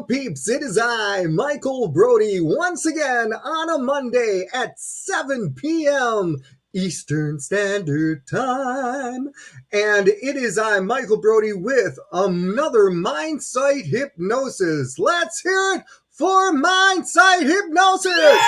peeps? It is I, Michael Brody, once again on a Monday at 7 p.m. Eastern Standard Time. And it is I, Michael Brody, with another Mindsight Hypnosis. Let's hear it for Mindsight Hypnosis!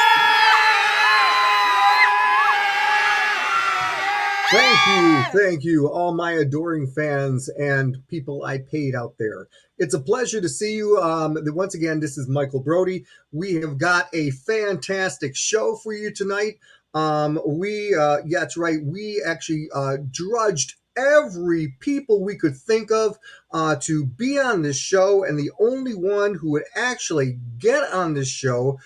Thank you, all my adoring fans and people I paid out there. It's a pleasure to see you. Once again, this is Michael Brody. We have got a fantastic show for you tonight. Yeah, that's right. We actually drudged every people we could think of to be on this show, and the only one who would actually get on this show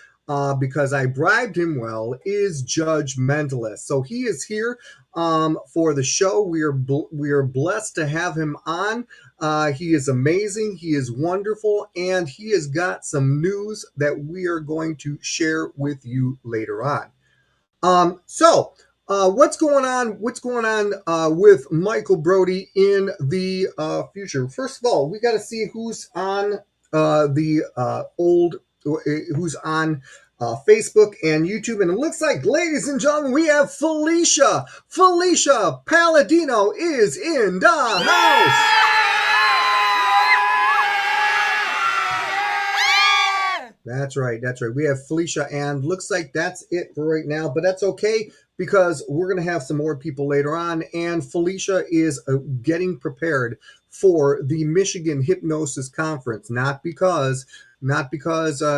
because I bribed him well, is Judge Mentalist. So he is here for the show. We are blessed to have him on. He is amazing. He is wonderful, and he has got some news that we are going to share with you later on. What's going on? What's going on with Michael Brody in the future? First of all, we got to see who's on who's on Facebook and YouTube. And it looks like, ladies and gentlemen, we have Felicia. Felicia Palladino is in the house. That's right. We have Felicia, and looks like that's it for right now, but that's okay because we're going to have some more people later on, and Felicia is getting prepared for the Michigan Hypnosis Conference, not because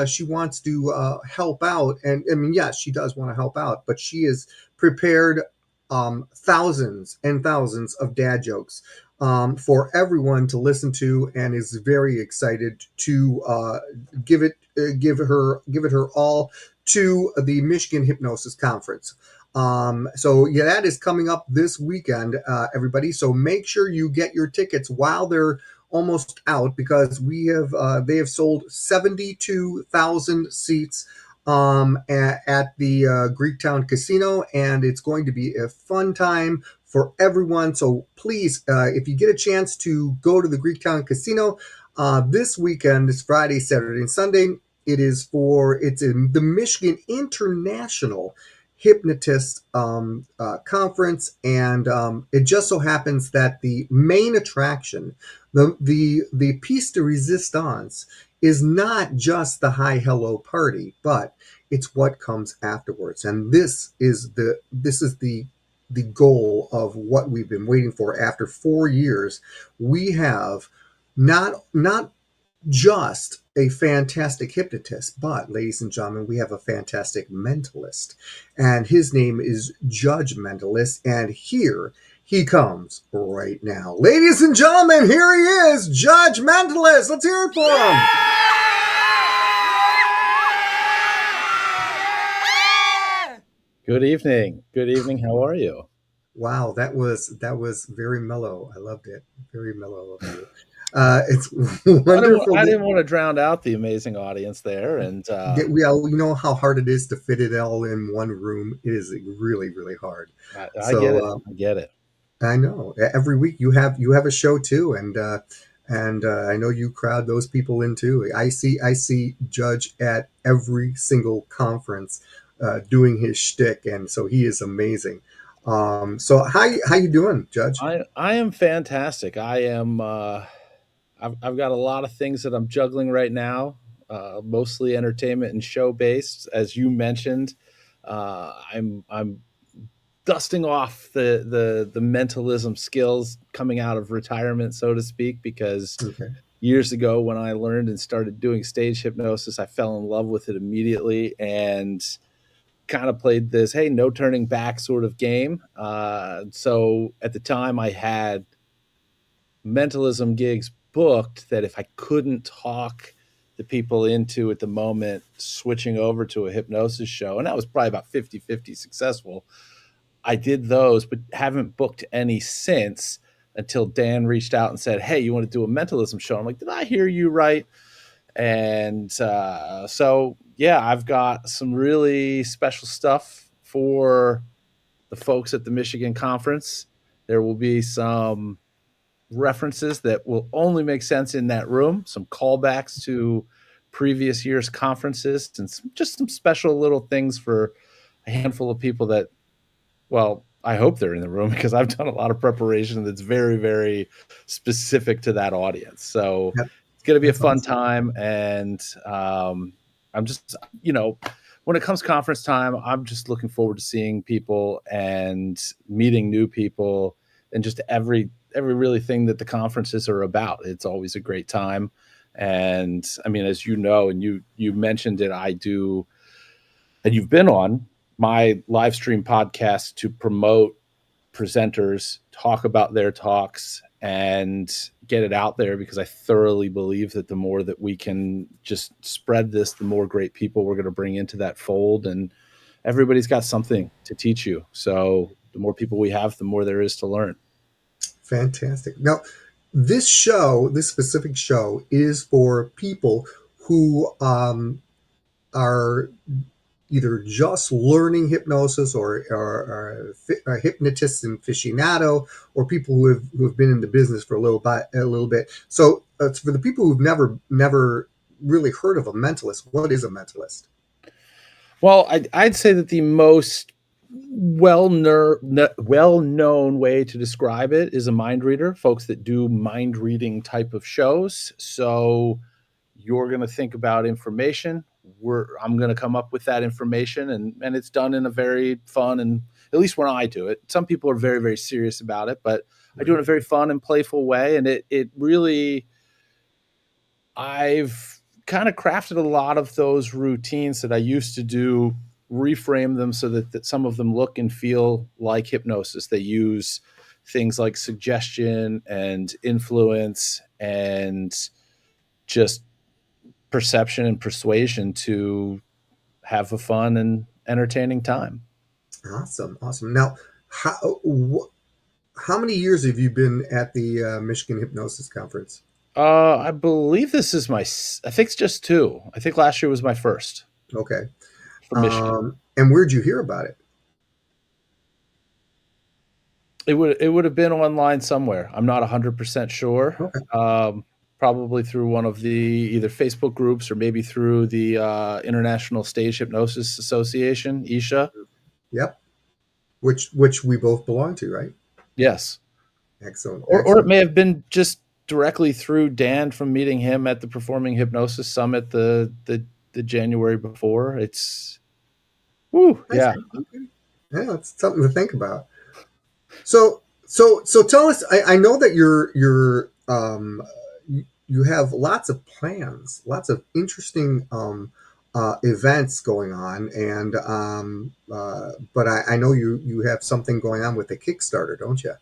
she wants to help out, and I mean, yes, she does want to help out, but she is prepared thousands and thousands of dad jokes for everyone to listen to, and is very excited to give it her all to the Michigan Hypnosis Conference. So yeah, that is coming up this weekend, everybody. So make sure you get your tickets while they're almost out, because they have sold 72,000 seats at the Greektown Casino, and it's going to be a fun time for everyone. So please, if you get a chance to go to the Greektown Casino this weekend, this Friday, Saturday, and Sunday, it's in the Michigan International Hypnotist Conference, and it just so happens that the main attraction, the piece de resistance, is not just the hi hello party, but it's what comes afterwards, and this is the goal of what we've been waiting for. After 4 years, we have not just a fantastic hypnotist, but, ladies and gentlemen, we have a fantastic mentalist, and his name is Judge Mentalist, and here he comes right now. Ladies and gentlemen, here he is, Judge Mentalist. Let's hear it for him. Good evening. How are you? Wow, that was very mellow. I loved it. Very mellow of you. It's wonderful. I didn't want to drown out the amazing audience there, and you know how hard it is to fit it all in one room. It is really, really hard. I get it. I know. Every week you have a show too, and I know you crowd those people in too. I see Judge at every single conference doing his shtick, and so he is amazing. So how you doing, Judge? I am fantastic. I am. I've got a lot of things that I'm juggling right now, mostly entertainment and show based, as you mentioned. I'm dusting off the mentalism skills coming out of retirement, so to speak, because years ago when I learned and started doing stage hypnosis, I fell in love with it immediately and kind of played this, hey, no turning back sort of game. So at the time I had mentalism gigs booked that if I couldn't talk the people into, at the moment, switching over to a hypnosis show, and that was probably about 50-50 successful, I did those, but haven't booked any since, until Dan reached out and said, hey, you want to do a mentalism show? I'm like, did I hear you right? And so, yeah, I've got some really special stuff for the folks at the Michigan Conference. There will be some references that will only make sense in that room, some callbacks to previous year's conferences and just some special little things for a handful of people that, well, I hope they're in the room because I've done a lot of preparation that's very, very specific to that audience. So Yep, it's going to be a that's fun awesome. time. And I'm just, when it comes conference time, I'm just looking forward to seeing people and meeting new people and just every really thing that the conferences are about. It's always a great time. And I mean, as you know, and you mentioned it, I do, and you've been on my live stream podcast to promote presenters, talk about their talks, and get it out there because I thoroughly believe that the more that we can just spread this, the more great people we're going to bring into that fold. And everybody's got something to teach you. So the more people we have, the more there is to learn. Fantastic. Now, this specific show, is for people who are either just learning hypnosis or hypnotists and aficionado, or people who have been in the business for a little bit. So it's for the people who've never really heard of a mentalist. What is a mentalist? Well, I'd say that the most well-known way to describe it is a mind reader, folks that do mind reading type of shows. So you're going to think about information. I'm going to come up with that information, and it's done in a very fun, and at least when I do it, some people are very, very serious about it, but I do it in Right. a very fun and playful way. And it really, I've kind of crafted a lot of those routines that I used to do, reframe them so that some of them look and feel like hypnosis. They use things like suggestion and influence and just perception and persuasion to have a fun and entertaining time. Awesome, awesome. Now, how many years have you been at the Michigan Hypnosis Conference? I believe this is I think it's just two. I think last year was my first Okay. from Michigan. And where'd you hear about it? It would have been online somewhere. I'm not 100% sure. Okay. Probably through one of the either Facebook groups or maybe through the International Stage Hypnosis Association, ISHA. Yep. Which we both belong to, right? Yes. Excellent, Or it excellent. may have been just directly through Dan from meeting him at the Performing Hypnosis Summit the January before. It's woo, I see. yeah. Okay. Yeah, it's something to think about. So tell us. I know that you have lots of plans, lots of interesting events going on, and but I know you have something going on with the Kickstarter, don't you?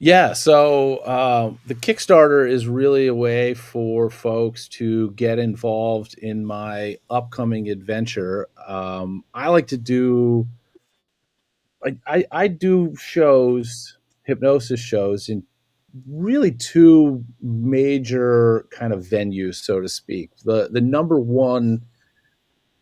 Yeah, so the Kickstarter is really a way for folks to get involved in my upcoming adventure. I like to do I do shows, hypnosis shows in really two major kind of venues, so to speak. The number one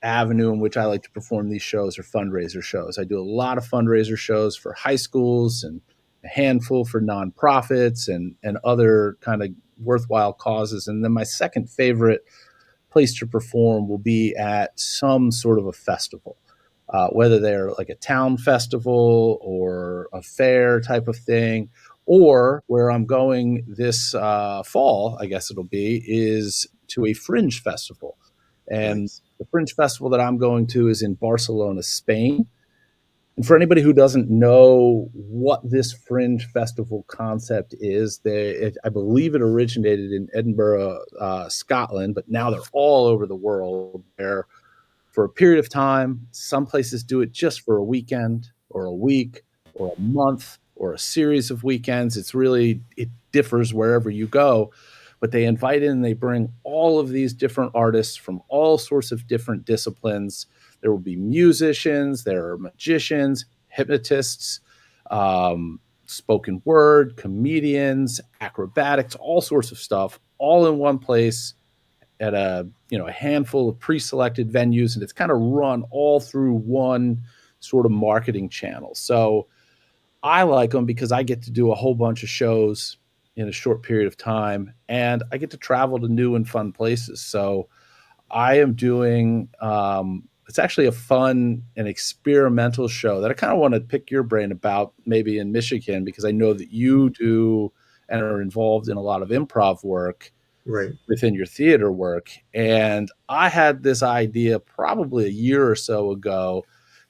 avenue in which I like to perform these shows are fundraiser shows. I do a lot of fundraiser shows for high schools and a handful for nonprofits and other kind of worthwhile causes. And then my second favorite place to perform will be at some sort of a festival, whether they're like a town festival or a fair type of thing, or where I'm going this fall, I guess it'll be, is to a fringe festival. And Nice. the fringe festival that I'm going to is in Barcelona, Spain. And for anybody who doesn't know what this fringe festival concept is, I believe it originated in Edinburgh, Scotland, but now they're all over the world. They're for a period of time. Some places do it just for a weekend or a week or a month or a series of weekends. It differs wherever you go. But they invite in and they bring all of these different artists from all sorts of different disciplines. There will be musicians, there are magicians, hypnotists, spoken word, comedians, acrobatics, all sorts of stuff, all in one place at a handful of pre-selected venues, and it's kind of run all through one sort of marketing channel. So I like them because I get to do a whole bunch of shows in a short period of time, and I get to travel to new and fun places. So I am doing. It's actually a fun and experimental show that I kind of want to pick your brain about, maybe in Michigan, because I know that you do and are involved in a lot of improv work Right. within your theater work. And I had this idea probably a year or so ago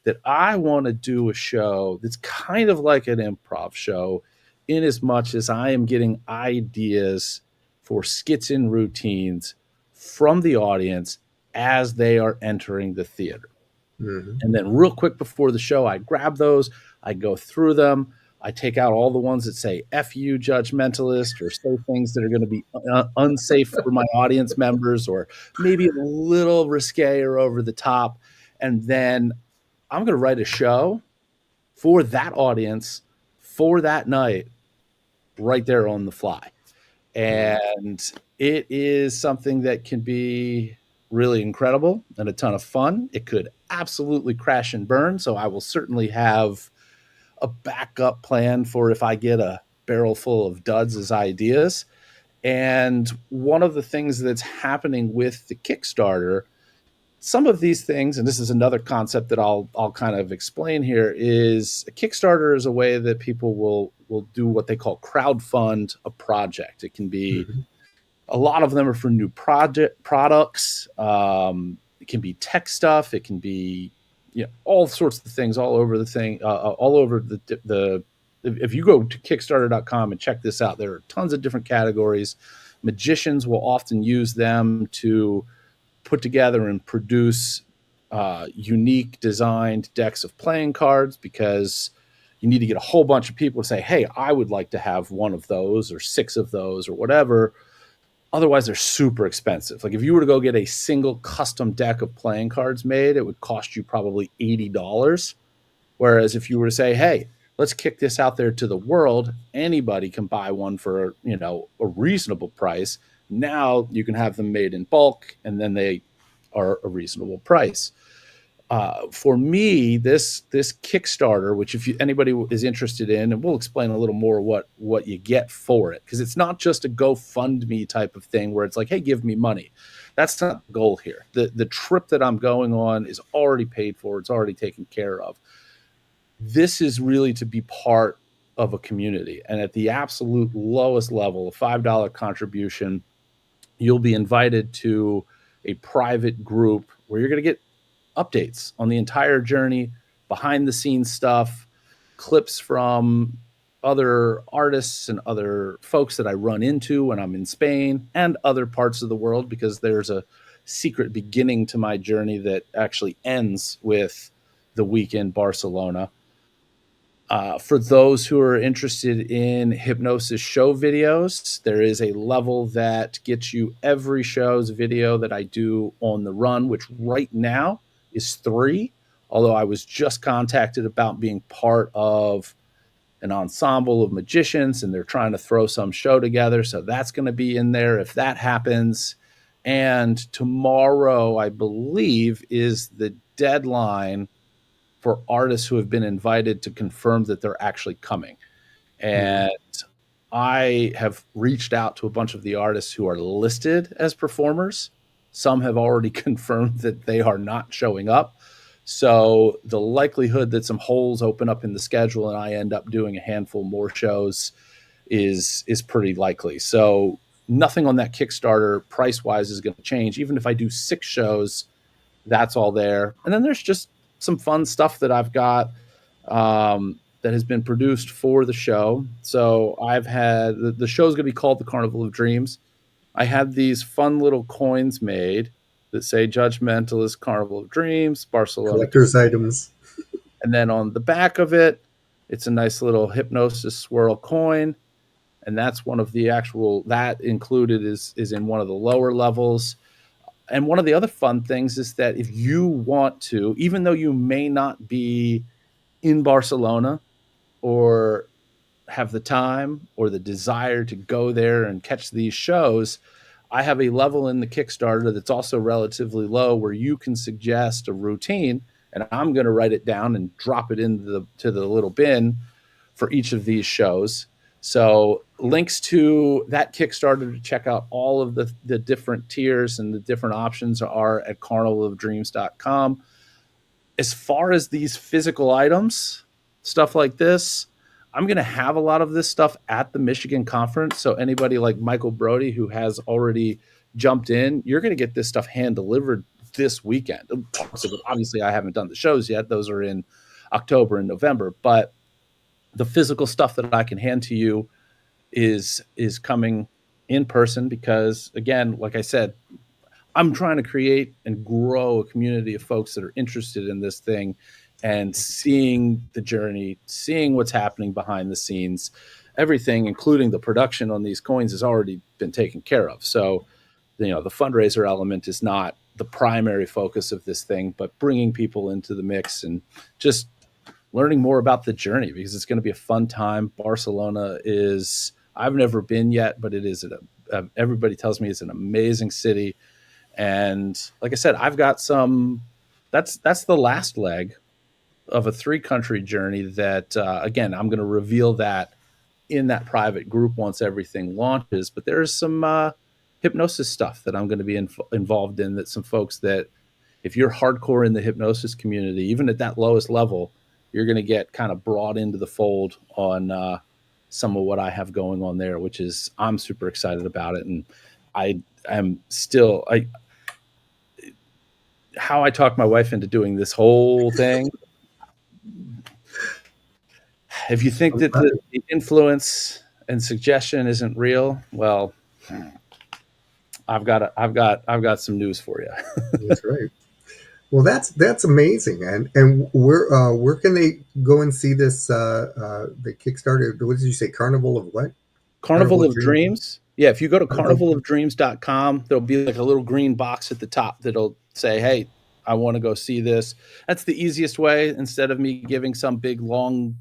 that I want to do a show that's kind of like an improv show, in as much as I am getting ideas for skits and routines from the audience as they are entering the theater. Hmm. And then, real quick before the show, I grab those, I go through them, I take out all the ones that say F you, judgmentalist, or say things that are going to be unsafe for my audience members, or maybe a little risque or over the top. And then I'm going to write a show for that audience for that night right there on the fly. And it is something that can be really incredible and a ton of fun. It could absolutely crash and burn. So I will certainly have a backup plan for if I get a barrel full of duds as ideas. And one of the things that's happening with the Kickstarter, some of these things, and this is another concept that I'll kind of explain here, is a Kickstarter is a way that people will do what they call crowdfund a project. It can be, Hmm. a lot of them are for new products. It can be tech stuff. It can be, all sorts of things all over the thing, all over the. If you go to Kickstarter.com and check this out, there are tons of different categories. Magicians will often use them to put together and produce unique designed decks of playing cards, because you need to get a whole bunch of people to say, hey, I would like to have one of those or six of those or whatever. Otherwise, they're super expensive. Like if you were to go get a single custom deck of playing cards made, it would cost you probably $80. Whereas if you were to say, hey, let's kick this out there to the world, anybody can buy one for, a reasonable price. Now you can have them made in bulk, and then they are a reasonable price. For me, this Kickstarter, which if anybody is interested in, and we'll explain a little more what you get for it, because it's not just a GoFundMe type of thing where it's like, hey, give me money. That's not the goal here. The trip that I'm going on is already paid for. It's already taken care of. This is really to be part of a community, and at the absolute lowest level, a $5 contribution, you'll be invited to a private group where you're going to get updates on the entire journey, behind the scenes stuff, clips from other artists and other folks that I run into when I'm in Spain and other parts of the world, because there's a secret beginning to my journey that actually ends with the week in Barcelona. For those who are interested in Hypnosis show videos, there is a level that gets you every show's video that I do on the run, which right now is 3. Although I was just contacted about being part of an ensemble of magicians and they're trying to throw some show together. So that's going to be in there if that happens. And tomorrow, I believe, is the deadline for artists who have been invited to confirm that they're actually coming. Hmm. And I have reached out to a bunch of the artists who are listed as performers. Some have already confirmed that they are not showing up. So the likelihood that some holes open up in the schedule and I end up doing a handful more shows is pretty likely. So nothing on that Kickstarter price wise is going to change. Even if I do 6 shows, that's all there. And then there's just some fun stuff that I've got that has been produced for the show. So I've had the show's going to be called the Carnival of Dreams. I had these fun little coins made that say Judgmentalist Carnival of Dreams, Barcelona. Collector's items. And then on the back of it, it's a nice little Hypnosis swirl coin. And that's one of the actual, that included is in one of the lower levels. And one of the other fun things is that if you want to, even though you may not be in Barcelona or have the time or the desire to go there and catch these shows, I have a level in the Kickstarter that's also relatively low where you can suggest a routine, and I'm going to write it down and drop it into the little bin for each of these shows. So links to that Kickstarter to check out all of the different tiers and the different options are at carnivalofdreams.com. As far as these physical items, stuff like this, I'm going to have a lot of this stuff at the Michigan conference. So anybody like Michael Brody who has already jumped in, you're going to get this stuff hand delivered this weekend. Obviously, I haven't done the shows yet; those are in October and November. But the physical stuff that I can hand to you is coming in person because, again, like I said, I'm trying to create and grow a community of folks that are interested in this thing and seeing the journey, seeing what's happening behind the scenes. Everything, including the production on these coins, has already been taken care of. So, the fundraiser element is not the primary focus of this thing, but bringing people into the mix and just learning more about the journey because it's going to be a fun time. Barcelona is, I've never been yet, but it is, everybody tells me it's an amazing city. And like I said, I've got some, that's the last leg of a 3-country journey that, again, I'm going to reveal that in that private group once everything launches. But there's some hypnosis stuff that I'm going to be involved in, that some folks that, if you're hardcore in the hypnosis community, even at that lowest level, you're going to get kind of brought into the fold on some of what I have going on there, which is, I'm super excited about it. And how I talked my wife into doing this whole thing. If you think that the influence and suggestion isn't real, well, I've got some news for you. That's right. Well, that's amazing. And where can they go and see this? The Kickstarter. What did you say? Carnival of what? Carnival of Dreams. Yeah, if you go to carnivalofdreams.com, there'll be like a little green box at the top that'll say, "Hey, I want to go see this." That's the easiest way, instead of me giving some big long,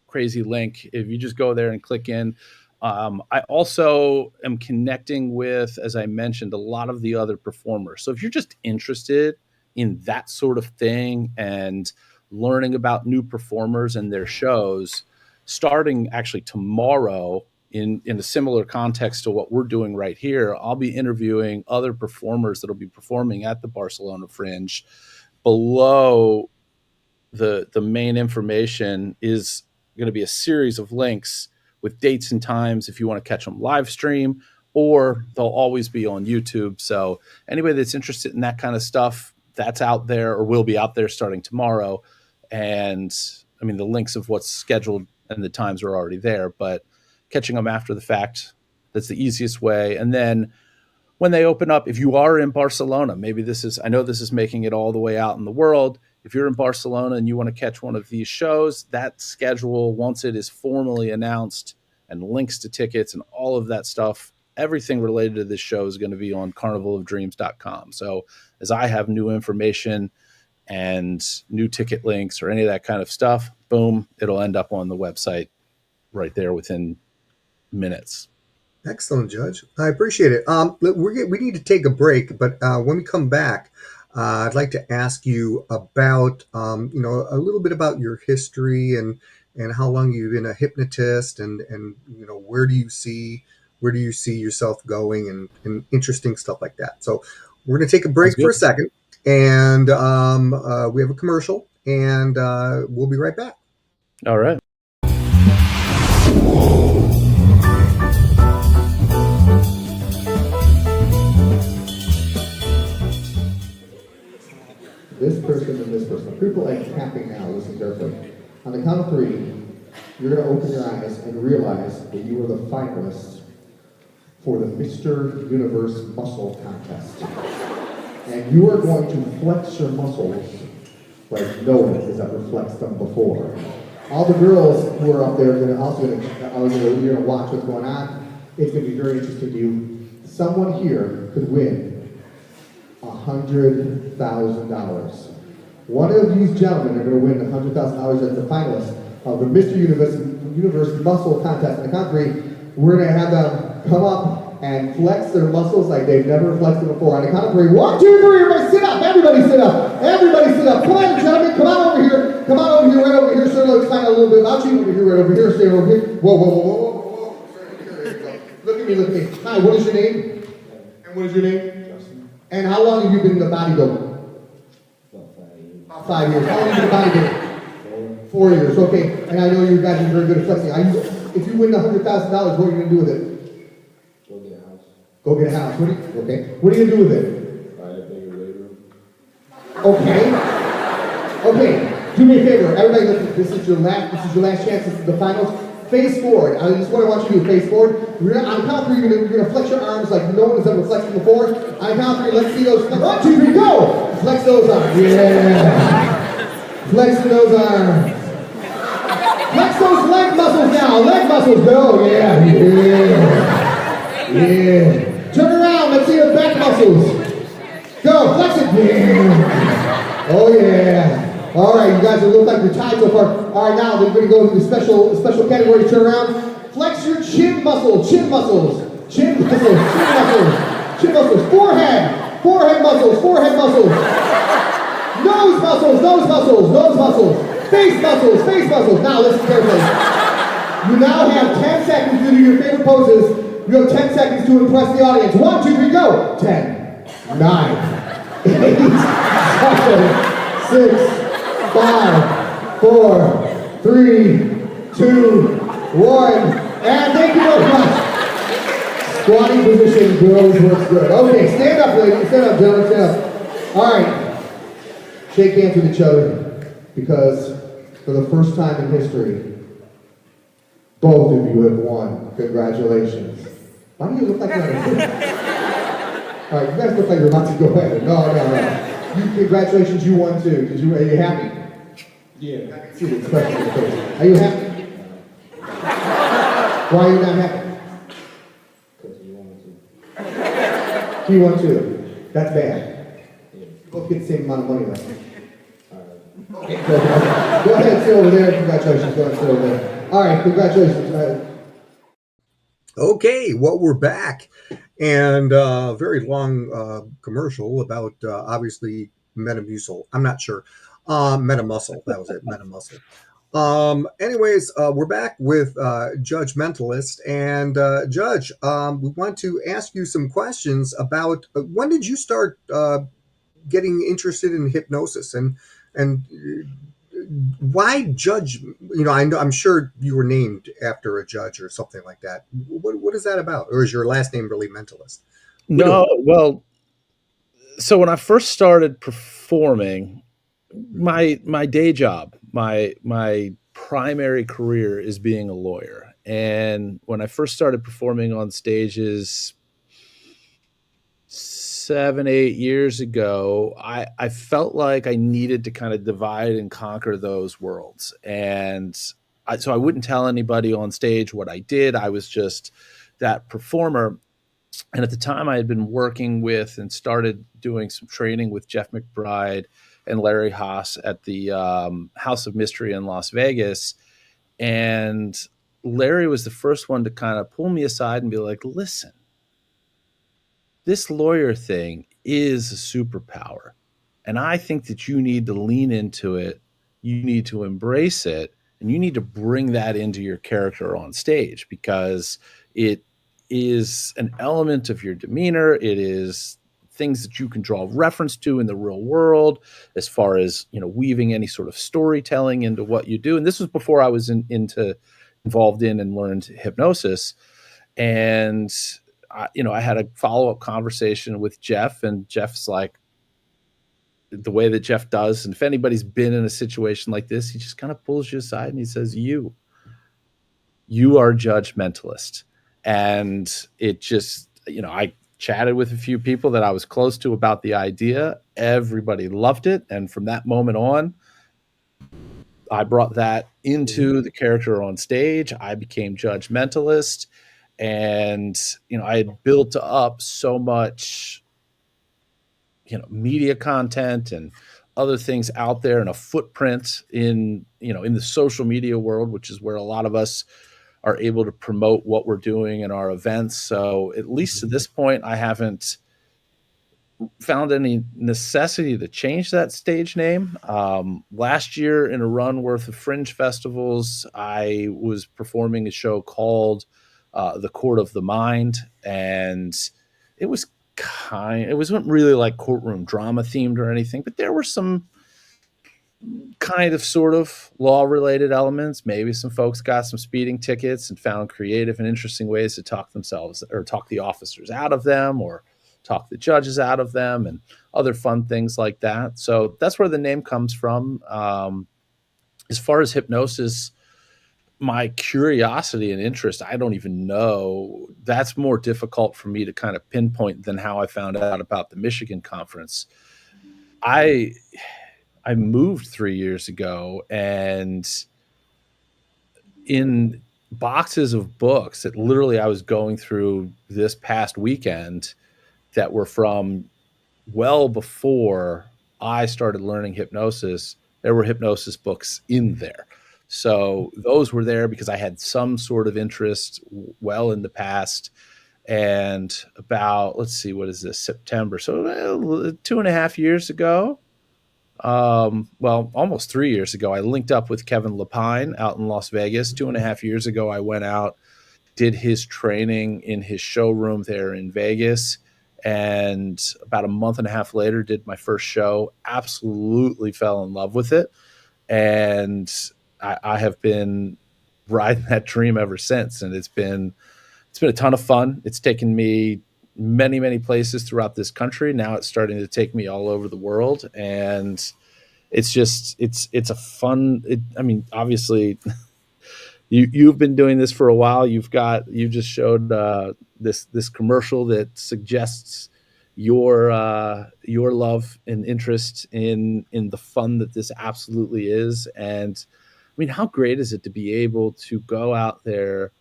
crazy link. If you just go there and click in. I also am connecting with, as I mentioned, a lot of the other performers. So if you're just interested in that sort of thing and learning about new performers and their shows, starting actually tomorrow, in a similar context to what we're doing right here, I'll be interviewing other performers that'll be performing at the Barcelona Fringe. Below the main information is going to be a series of links with dates and times if you want to catch them live stream, or they'll always be on YouTube. So anybody that's interested in that kind of stuff, that's out there or will be out there starting tomorrow. And I mean, the links of what's scheduled and the times are already there, but catching them after the fact, that's the easiest way. And then when they open up, if you are in Barcelona, maybe I know this is making it all the way out in the world. If you're in Barcelona and you want to catch one of these shows, that schedule, once it is formally announced, and links to tickets and all of that stuff, everything related to this show is going to be on carnivalofdreams.com. So as I have new information and new ticket links or any of that kind of stuff, boom, it'll end up on the website right there within minutes. Excellent, Judge. I appreciate it. We need to take a break, but when we come back, I'd like to ask you about, a little bit about your history and how long you've been a hypnotist, and where do you see yourself going, and interesting stuff like that. So we're going to take a break for a second, and we have a commercial, and we'll be right back. All right. This person and this person. People are tapping now, listen carefully. On the count of 3, you're going to open your eyes and realize that you are the finalists for the Mr. Universe Muscle Contest. And you are going to flex your muscles like no one has ever flexed them before. All the girls who are up there are you're going to watch what's going on. It's going to be very interesting to you. Someone here could win $100,000. One of these gentlemen are going to win $100,000 as the finalist of the Mr. Universe Muscle Contest. In the country, we're going to have them come up and flex their muscles like they've never flexed it before. On the count of three. 1, 2, 3, everybody sit up. Everybody sit up. Everybody sit up. Come on, gentlemen. Come on over here. Come on over here, right over here. Sir, let's find out a little bit about you. Over here, right over here. Stay over here. Whoa, whoa, whoa, whoa, whoa, whoa. There you go. Look at me, look at me. Hi, what is your name? And what is your name? Justin. And how long have you been in the bodybuilding? About 5 years. How long have you been bodybuilding? 4 years, okay. And I know you guys are very good at flexing. If you win $100,000, what are you going to do with it? Go get a house. Go get a house. What are you going to do with it? Buy a bigger weight room. Okay. Do me a favor. Everybody, listen. This is your last chance. This is the finals. Face forward. This is what I want you to do. Face forward. On count three, you're going to flex your arms like no one has ever flexed them before. On count three, let's see those. 1, 2, 3, go! Flex those arms. Yeah. Flexing those arms. Flex those leg muscles now. Leg muscles, go. Yeah. Yeah. Turn around. Let's see the back muscles. Go. Flex it. Yeah. Oh, yeah. All right, you guys look like you're tied so far. All right, now we're going to go to the special category. Turn around. Flex your chin muscles. Chin muscles. Chin muscles. Chin muscles. Chin muscles. Forehead. Forehead muscles. Forehead muscles. Nose muscles. Nose muscles. Nose muscles. Face muscles, face muscles. Now listen carefully. You now have 10 seconds to do your favorite poses. You have 10 seconds to impress the audience. 1, 2, 3, go. 10, 9, 8, 7, 6, 5, 4, 3, 2, 1. And thank you very much. Squatting position, girls, works good. Okay, stand up, ladies. Stand up, gentlemen, stand up. All right. Shake hands with each other. Because for the first time in history, both of you have won. Congratulations. Why do you look like you're on a All right, you guys look like you're about to go ahead. No. Congratulations, you won too. Are you happy? Yeah. I can see the expression on your face. Are you happy? Why are you not happy? Because you wanted to. You won too. That's bad. Yeah. You both get the same amount of money left. Okay, go ahead, sit over there. Congratulations. Go ahead, sit over there. All right, congratulations. Okay, well, we're back. And very long commercial about obviously Metamucil. I'm not sure. Metamuscle. That was it. Metamuscle. Anyways, we're back with Judge Mentalist. And Judge, we want to ask you some questions about when did you start getting interested in hypnosis and why judge? You know, I'm sure you were named after a judge or something like that. What is that about? Or is your last name really Mentalist? No, well, so when I first started performing, my day job, my primary career is being a lawyer. And when I first started performing on stages 7, 8 years ago, I felt like I needed to kind of divide and conquer those worlds. And so I wouldn't tell anybody on stage what I did. I was just that performer. And at the time, I had been working with and started doing some training with Jeff McBride and Larry Haas at the House of Mystery in Las Vegas. And Larry was the first one to kind of pull me aside and be like, listen, this lawyer thing is a superpower. And I think that you need to lean into it. You need to embrace it. And you need to bring that into your character on stage because it is an element of your demeanor. It is things that you can draw reference to in the real world as far as, you know, weaving any sort of storytelling into what you do. And this was before I was involved in and learned hypnosis. And I had a follow-up conversation with Jeff, and Jeff's like, the way that Jeff does, and if anybody's been in a situation like this, he just kind of pulls you aside and he says, you are Judge Mentalist. And it just, I chatted with a few people that I was close to about the idea. Everybody loved it. And from that moment on, I brought that into the character on stage. I became Judge Mentalist. And, I had built up so much, media content and other things out there and a footprint in the social media world, which is where a lot of us are able to promote what we're doing in our events. So at least to this point, I haven't found any necessity to change that stage name. Last year, in a run worth of fringe festivals, I was performing a show called The Court of the Mind, and it was it wasn't really like courtroom drama themed or anything, but there were some kind of sort of law related elements. Maybe some folks got some speeding tickets and found creative and interesting ways to talk themselves or talk the officers out of them or talk the judges out of them and other fun things like that. So that's where the name comes from. As far as hypnosis, my curiosity and interest, I don't even know. That's more difficult for me to kind of pinpoint than how I found out about the Michigan conference. I I moved 3 years ago, and in boxes of books that literally I was going through this past weekend that were from well before I started learning hypnosis, there were hypnosis books in there. So those were there because I had some sort of interest well in the past. And about, let's see, what is this, September? So 2.5 years ago, well, almost 3 years ago, I linked up with Kevin Lapine out in Las Vegas. 2.5 years ago, I went out, did his training in his showroom there in Vegas. And about a month and a half later, did my first show. Absolutely fell in love with it. And I have been riding that dream ever since. And it's been a ton of fun. It's taken me many, many places throughout this country. Now it's starting to take me all over the world. And it's just, it's a fun, I mean, obviously you've been doing this for a while. You just showed this commercial that suggests your love and interest in the fun that this absolutely is. And I mean, how great is it to be able to go out there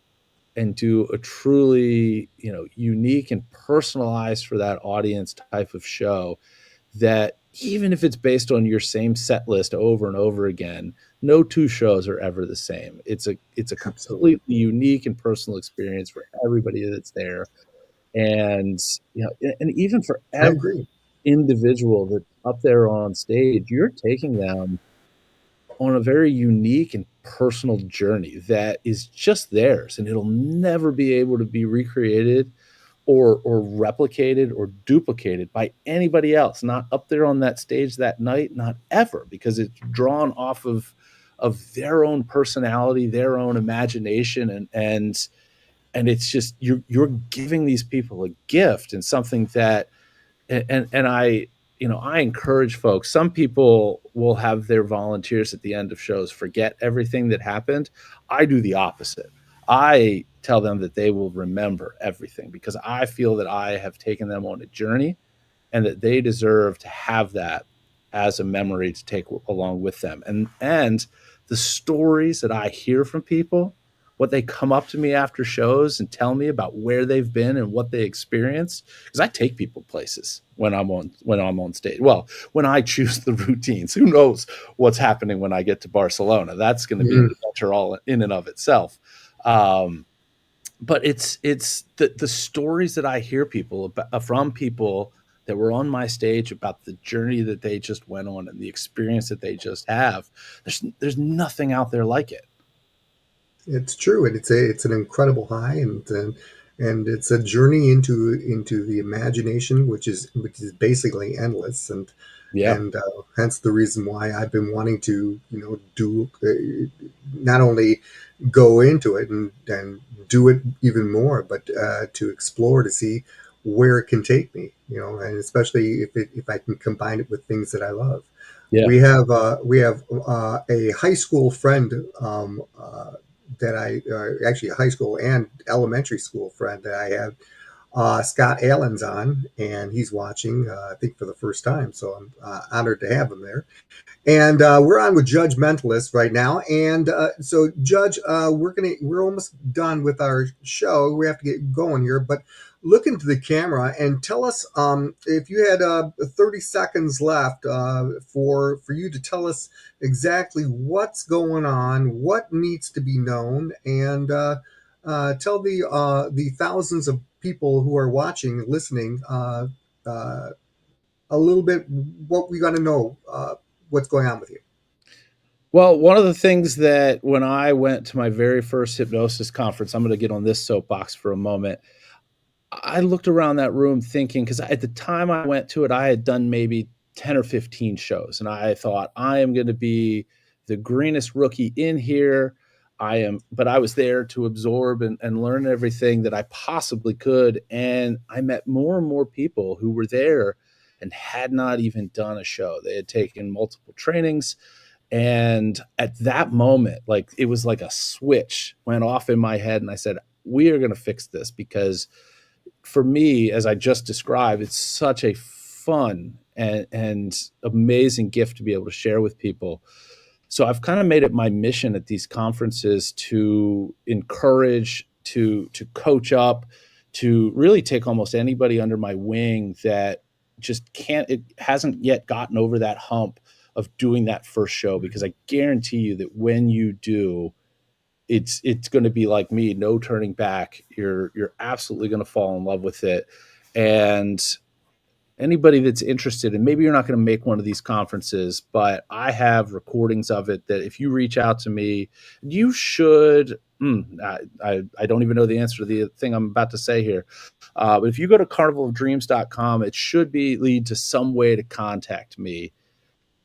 and do a truly, unique and personalized for that audience type of show that, even if it's based on your same set list over and over again, no two shows are ever the same. It's a Absolutely. completely unique and personal experience for everybody that's there. And and even for I every agree. individual that's up there on stage, you're taking them on a very unique and personal journey that is just theirs, and it'll never be able to be recreated or replicated or duplicated by anybody else, not up there on that stage that night, not ever, because it's drawn off of their own personality, their own imagination, and it's just you're giving these people a gift and something that and I encourage folks. Some people will have their volunteers at the end of shows forget everything that happened. I do the opposite. I tell them that they will remember everything because I feel that I have taken them on a journey and that they deserve to have that as a memory to take along with them. And the stories that I hear from people, what they come up to me after shows and tell me about where they've been and what they experienced, because I take people places when I'm on stage. Well, when I choose the routines, who knows what's happening when I get to Barcelona? That's going to be an Mm. adventure all in and of itself. Um, but it's the stories that I hear people about, from people that were on my stage about the journey that they just went on and the experience that they just have. There's nothing out there like it. It's true, and it's an incredible high, and it's a journey into the imagination, which is basically endless, Yeah, and hence the reason why I've been wanting to do not only go into it and do it even more, but to explore to see where it can take me, and especially if I can combine it with things that I love. yeah, We have a high school friend that I actually a high school and elementary school friend that I have Scott Allen's on, and he's watching, I think, for the first time. So I'm honored to have him there. And we're on with Judge Mentalist right now. And so, Judge, we're almost done with our show. We have to get going here, but look into the camera and tell us if you had 30 seconds left for you to tell us exactly what's going on, what needs to be known, and tell the thousands of people who are watching, listening, uh, a little bit what we got to know, what's going on with you. Well, one of the things that when I went to my very first hypnosis conference, I'm going to get on this soapbox for a moment. I looked around that room thinking, because at the time I went to it, I had done maybe 10 or 15 shows. And I thought, I am going to be the greenest rookie in here. But I was there to absorb and learn everything that I possibly could. And I met more and more people who were there and had not even done a show. They had taken multiple trainings. And at that moment, like it was like a switch went off in my head. And I said, we are going to fix this, because for me, as I just described, it's such a fun and amazing gift to be able to share with people. So I've kind of made it my mission at these conferences to encourage, to coach up, to really take almost anybody under my wing that it hasn't yet gotten over that hump of doing that first show, because I guarantee you that when you do, it's going to be like me, no turning back. You're absolutely going to fall in love with it. And anybody that's interested, and maybe you're not going to make one of these conferences, but I have recordings of it that if you reach out to me, you should. I don't even know the answer to the thing I'm about to say here. But if you go to carnivalofdreams.com, it should lead to some way to contact me.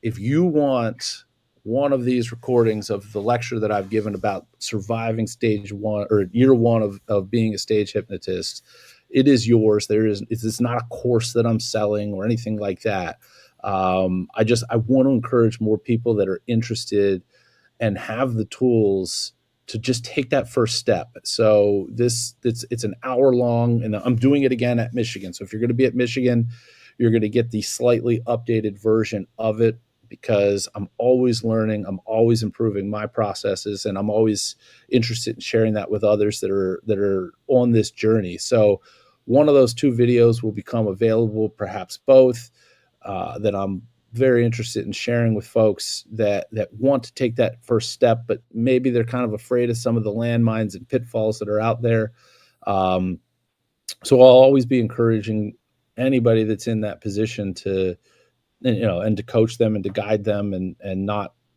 If you want one of these recordings of the lecture that I've given about surviving stage one or year one of being a stage hypnotist, it is yours. It's not a course that I'm selling or anything like that. I want to encourage more people that are interested and have the tools to just take that first step. So it's an hour long, and I'm doing it again at Michigan. So if you're going to be at Michigan, you're going to get the slightly updated version of it, because I'm always learning, I'm always improving my processes, and I'm always interested in sharing that with others that are on this journey. So one of those two videos will become available, perhaps both, that I'm very interested in sharing with folks that want to take that first step, but maybe they're kind of afraid of some of the landmines and pitfalls that are out there. So I'll always be encouraging anybody that's in that position to, and to coach them and to guide them, and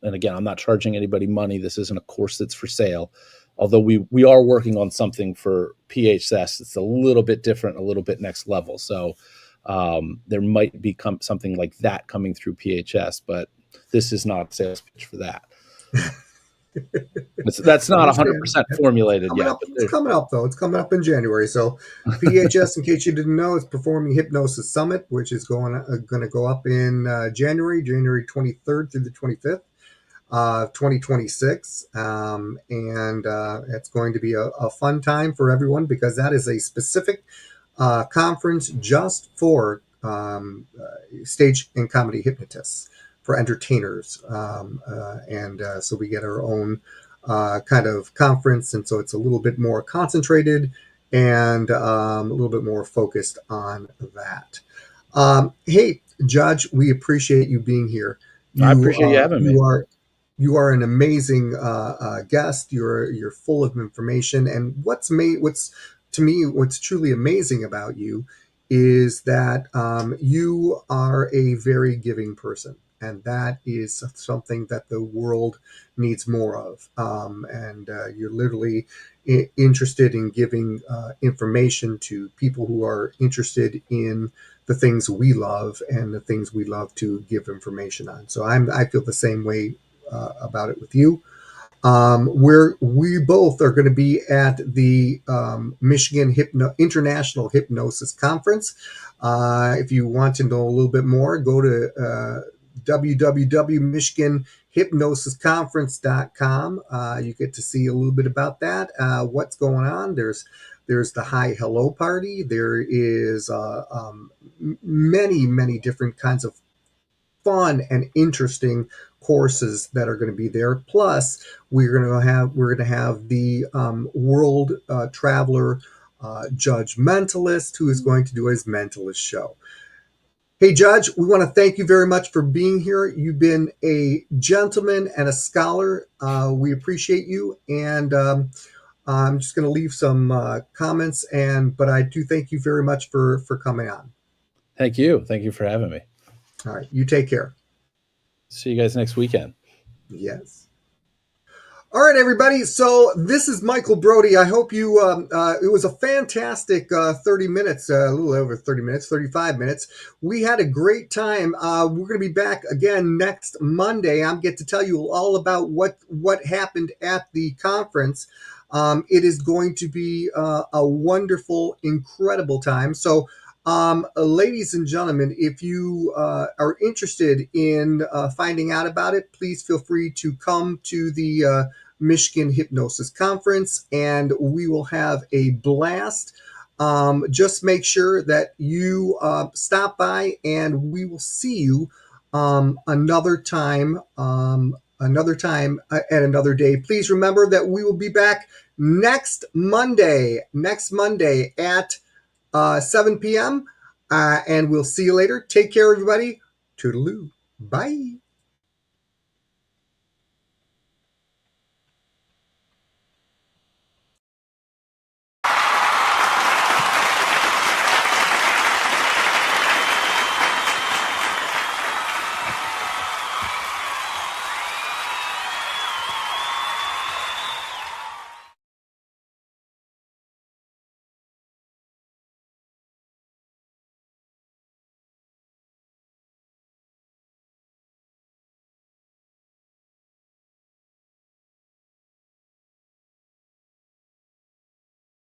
again, I'm not charging anybody money. This isn't a course that's for sale. Although we are working on something for PHS. It's a little bit different, a little bit next level. So there might be something like that coming through PHS, but this is not a sales pitch for that. That's not 100% formulated yet. It's coming up, though. It's coming up in January. So PHS, in case you didn't know, is Performing Hypnosis Summit, which is going to go up in January 23rd through the 25th. 2026, and it's going to be a fun time for everyone, because that is a specific conference just for stage and comedy hypnotists, for entertainers, and so we get our own kind of conference, and so it's a little bit more concentrated and a little bit more focused on that. Hey, Judge, we appreciate you being here. I appreciate you having me. You are an amazing guest. You're full of information, and what's truly amazing about you is that you are a very giving person, and that is something that the world needs more of. And you're literally interested in giving information to people who are interested in the things we love and the things we love to give information on. So I feel the same way about it with you. We both are going to be at the Michigan International Hypnosis Conference. If you want to know a little bit more, go to www.michiganhypnosis.com hypnosisconference.com. You get to see a little bit about that, what's going on. There's the Hi Hello Party. There is many different kinds of fun and interesting courses that are going to be there. Plus, we're going to have the world traveler judgmentalist who is going to do his mentalist show. Hey, Judge, we want to thank you very much for being here. You've been a gentleman and a scholar. We appreciate you, and I'm just going to leave some comments. But I do thank you very much for coming on. Thank you. Thank you for having me. All right, you take care. See you guys next weekend. Yes. All right, everybody. So this is Michael Brody. I hope you. It was a fantastic 30 minutes, a little over 30 minutes, 35 minutes. We had a great time. We're going to be back again next Monday. I'm get to tell you all about what happened at the conference. It is going to be a wonderful, incredible time. So, ladies and gentlemen, if you are interested in finding out about it, please feel free to come to the Michigan Hypnosis Conference, and we will have a blast. Just make sure that you stop by, and we will see you another time. At another day. Please remember that we will be back next Monday at 7 p.m. And we'll see you later. Take care, everybody. Toodaloo. Bye.